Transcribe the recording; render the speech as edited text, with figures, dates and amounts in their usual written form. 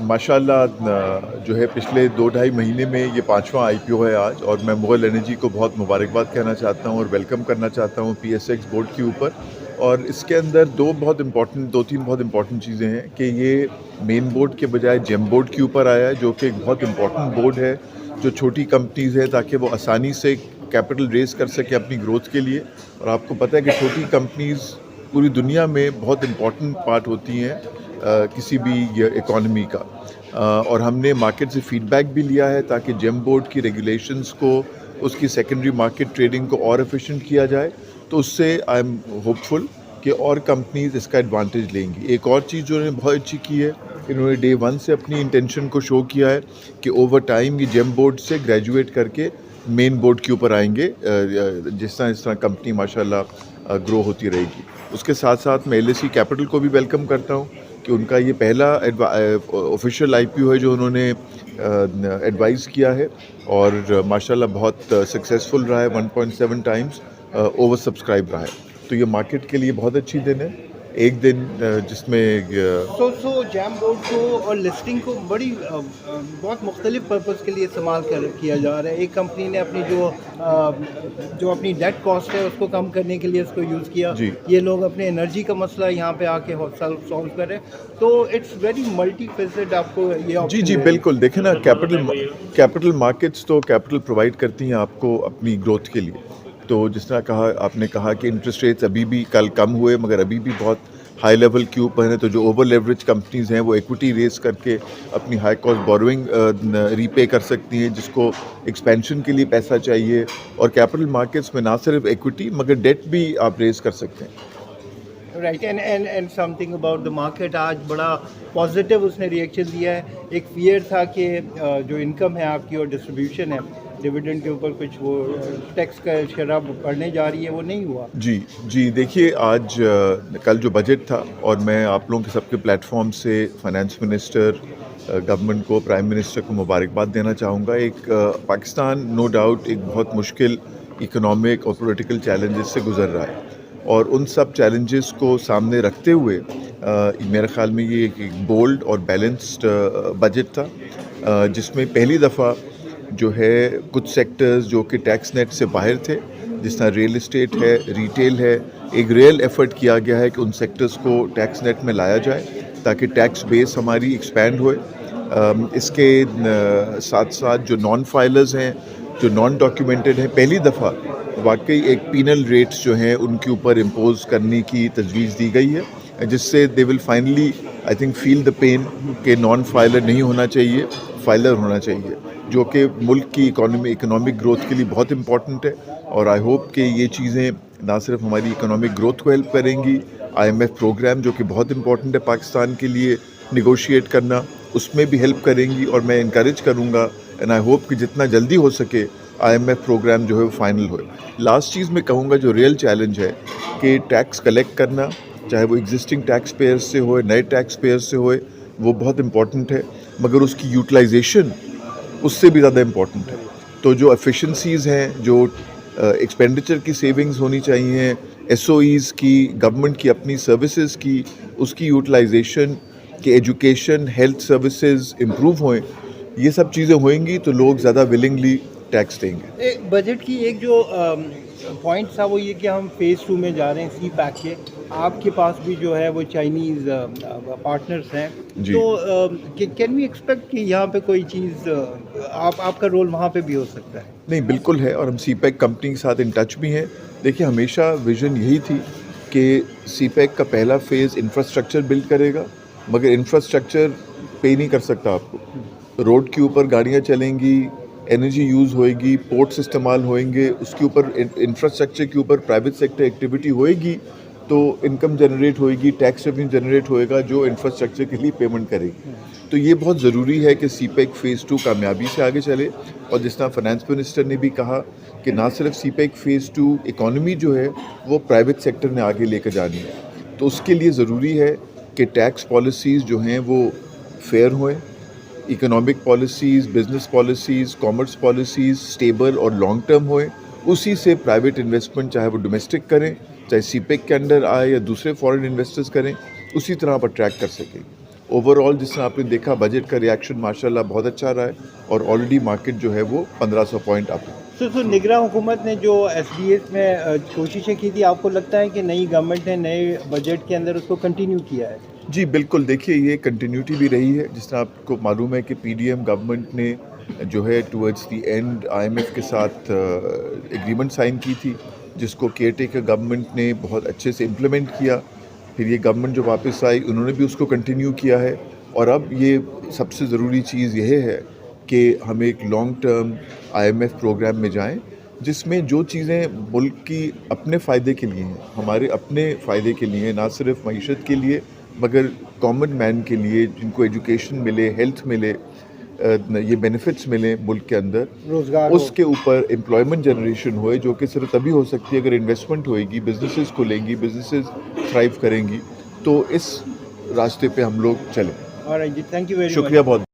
माशाल्लाह जो है पिछले 2-2.5 महीने में ये 5वां IPO है आज, और मैं मुगल एनर्जी को बहुत मुबारकबाद कहना चाहता हूँ और वेलकम करना चाहता हूँ PSX बोर्ड के ऊपर। और इसके अंदर 2-3 बहुत इम्पॉर्टेंट चीज़ें हैं कि ये मेन बोर्ड के बजाय जेम बोर्ड के ऊपर आया है, जो कि एक बहुत इम्पॉर्टेंट बोर्ड है जो छोटी कंपनीज़ है, ताकि वो आसानी से कैपिटल रेज़ कर सके अपनी ग्रोथ के लिए। और आपको पता है कि छोटी कंपनीज़ पूरी दुनिया में बहुत इम्पॉर्टेंट पार्ट होती हैं किसी भी इकॉनमी का। और हमने मार्केट से फीडबैक भी लिया है ताकि जेम बोर्ड की रेगुलेशंस को, उसकी सेकेंडरी मार्केट ट्रेडिंग को और एफिशिएंट किया जाए। तो उससे आई एम होपफुल कि और कंपनीज इसका एडवांटेज लेंगी। एक और चीज़ जो उन्होंने बहुत अच्छी की है, इन्होंने डे 1 से अपनी इंटेंशन को शो किया है कि ओवर टाइम ये जेम बोर्ड से ग्रेजुएट करके मेन बोर्ड के ऊपर आएंगे, जिस तरह कंपनी माशाल्लाह ग्रो होती रहेगी। उसके साथ साथ मैं LSE कैपिटल को भी वेलकम करता हूँ कि उनका ये पहला ऑफिशियल IPO है जो उन्होंने एडवाइज़ किया है, और माशाल्लाह बहुत सक्सेसफुल रहा है, 1.7 टाइम्स ओवर सब्सक्राइब रहा है। तो ये मार्केट के लिए बहुत अच्छी दिन है, एक दिन जिसमें सो जैम बोर्ड को और लिस्टिंग को बहुत मुख्तलिफ पर्पज़ के लिए इस्तेमाल किया जा रहा है। एक कंपनी ने अपनी जो अपनी डेट कॉस्ट है उसको कम करने के लिए इसको यूज़ किया। ये लोग अपने एनर्जी का मसला यहाँ पे आके सॉल्व कर रहे हैं। तो इट्स वेरी मल्टी फेसेड। आपको ये जी बिल्कुल, देखें ना, कैपिटल मार्केट्स तो कैपिटल प्रोवाइड करती हैं आपको अपनी ग्रोथ के लिए। तो जिस तरह आपने कहा कि इंटरेस्ट रेट्स अभी भी कल कम हुए, मगर अभी भी बहुत हाई लेवल के ऊपर हैं। तो जो ओवर लेवरेज कंपनीज हैं वो इक्विटी रेस करके अपनी हाई कॉस्ट बोरोइंग रीपे कर सकती हैं, जिसको एक्सपेंशन के लिए पैसा चाहिए। और कैपिटल मार्केट्स में ना सिर्फ इक्विटी मगर डेट भी आप रेस कर सकते हैं। Right. And something about the market, आज बड़ा पॉजिटिव उसने रिएक्शन दिया है। एक फियर था कि जो इनकम है आपकी और डिस्ट्रीब्यूशन है डिविडेंड के ऊपर कुछ वो टैक्स का शरह बढ़ने जा रही है, वो नहीं हुआ। जी देखिए, आज कल जो बजट था, और मैं आप लोगों के सबके प्लेटफॉर्म से फाइनेंस मिनिस्टर, गवर्नमेंट को, प्राइम मिनिस्टर को मुबारकबाद देना चाहूँगा। पाकिस्तान नो डाउट एक बहुत मुश्किल इकोनॉमिक और पॉलिटिकल चैलेंजेस से गुजर रहा है, और उन सब चैलेंजेस को सामने रखते हुए मेरे ख्याल में ये एक बोल्ड और बैलेंस्ड बजट था, जिसमें पहली दफ़ा जो है कुछ सेक्टर्स जो कि टैक्स नेट से बाहर थे, जिस तरह रियल एस्टेट है, रिटेल है, एक रियल एफर्ट किया गया है कि उन सेक्टर्स को टैक्स नेट में लाया जाए ताकि टैक्स बेस हमारी एक्सपैंड होए। इसके साथ साथ जो नॉन फाइलर्स हैं, जो नॉन डॉक्यूमेंटेड हैं, पहली दफ़ा वाकई एक पीनल रेट्स जो हैं उनके ऊपर इम्पोज करने की तजवीज़ दी गई है, जिससे they will finally I think feel the pain कि नॉन फाइलर नहीं होना चाहिए, फाइलर होना चाहिए, जो कि मुल्क की इकोनॉमिक ग्रोथ के लिए बहुत इम्पॉर्टेंट है। और आई होप कि ये चीज़ें ना सिर्फ हमारी इकोनॉमिक ग्रोथ को हेल्प करेंगी, IMF प्रोग्राम जो कि बहुत इम्पॉर्टेंट है पाकिस्तान के लिए निगोशिएट करना, उसमें भी हेल्प करेंगी। और मैं इनकरेज करूँगा एंड आई होप कि जितना जल्दी हो सके IMF प्रोग्राम जो है वो फाइनल हो। लास्ट चीज़ मैं कहूँगा, जो रियल चैलेंज है कि टैक्स कलेक्ट करना, चाहे वो एग्जिस्टिंग टैक्स पेयर्स से होए, नए टैक्स पेयर्स से होए, वो बहुत इम्पॉर्टेंट है, मगर उसकी यूटिलाइजेशन उससे भी ज़्यादा इम्पॉर्टेंट है। तो जो एफिशिएंसीज़ हैं, जो एक्सपेंडिचर की सेविंग्स होनी चाहिए, SOEs की, गवर्नमेंट की अपनी सर्विसेज की, उसकी यूटिलाइजेशन, कि एजुकेशन, हेल्थ सर्विसेज इम्प्रूव होएं, ये सब चीज़ें होएंगी तो लोग ज़्यादा विलिंगली टैक्स देंगे। बजट की एक जो पॉइंट था वो ये कि हम फेज़ 2 में जा रहे हैं CPEC के। आपके पास भी जो है वो चाइनीज़ पार्टनर्स हैं, तो कैन वी एक्सपेक्ट कि यहाँ पे कोई चीज़ आपका रोल वहाँ पे भी हो सकता है? नहीं, बिल्कुल है, और हम CPEC कंपनी के साथ इन टच भी हैं। देखिए, हमेशा विजन यही थी कि CPEC का पहला फेज़ इंफ्रास्ट्रक्चर बिल्ड करेगा, मगर इंफ्रास्ट्रक्चर पे नहीं कर सकता आपको। रोड के ऊपर गाड़ियाँ चलेंगी, एनर्जी यूज़ होएगी, पोर्ट्स इस्तेमाल होएंगे, उसके ऊपर इंफ्रास्ट्रक्चर के ऊपर प्राइवेट सेक्टर एक्टिविटी होएगी, तो इनकम जनरेट होएगी, टैक्स रेवेन्यू जनरेट होएगा, जो इंफ्रास्ट्रक्चर के लिए पेमेंट करेगी। तो ये बहुत ज़रूरी है कि CPEC फ़ेज़ 2 कामयाबी से आगे चले। और जिस तरह फाइनेंस मिनिस्टर ने भी कहा कि ना सिर्फ CPEC फ़ेज़ 2 इकॉनमी जो है वो प्राइवेट सेक्टर ने आगे लेकर जानी है, तो उसके लिए ज़रूरी है कि टैक्स पॉलिसीज़ जो हैं वो फेयर होएं, economic policies, business policies, commerce policies stable और लॉन्ग टर्म होएं। उसी से प्राइवेट इन्वेस्टमेंट, चाहे वो डोमेस्टिक करें, चाहे CPEC के अंडर आए या दूसरे फॉरेन इन्वेस्टर्स करें, उसी तरह आप अट्रैक्ट कर सकें। اوور آل جس طرح آپ نے دیکھا بجٹ کا ریئیکشن ماشاءاللہ بہت اچھا رہا ہے اور آلریڈی مارکیٹ جو ہے وہ 1500 پوائنٹ اپ ہے. سو نگراں حکومت نے جو ایس ڈی ایس میں کوششیں کی تھی، آپ کو لگتا ہے کہ نئی گورنمنٹ نے نئے بجٹ کے اندر اس کو کنٹینیو کیا ہے؟ جی بالکل، دیکھیے یہ کنٹینیوٹی بھی رہی ہے. جس طرح آپ کو معلوم ہے کہ پی ڈی ایم گورنمنٹ نے جو ہے towards the and I M F کے ساتھ ایگریمنٹ سائن کی تھی جس کو کیئر ٹیکر گورنمنٹ نے بہت اچھے سے امپلیمنٹ کیا. پھر یہ گورنمنٹ جو واپس آئی انہوں نے بھی اس کو کنٹینیو کیا ہے اور اب یہ سب سے ضروری چیز یہ ہے کہ ہم ایک long term I M F program میں جائیں جس میں جو چیزیں ملک کی اپنے فائدے کے لیے ہیں، ہمارے اپنے فائدے کے لیے، نہ صرف معیشت کے لیے مگر کامن مین کے لیے، جن کو ایجوکیشن ملے، ہیلتھ ملے، یہ بینیفٹس ملیں ملک کے اندر، روزگار اس کے اوپر امپلائمنٹ جنریشن ہوئے جو کہ صرف تبھی ہو سکتی ہے اگر انویسٹمنٹ ہوئے گی، بزنسز کھلیں گی، بزنسز تھرائیو کریں گی. تو اس راستے پہ ہم لوگ چلیں. اور جی تھینک یو ویری مچ. شکریہ بہت.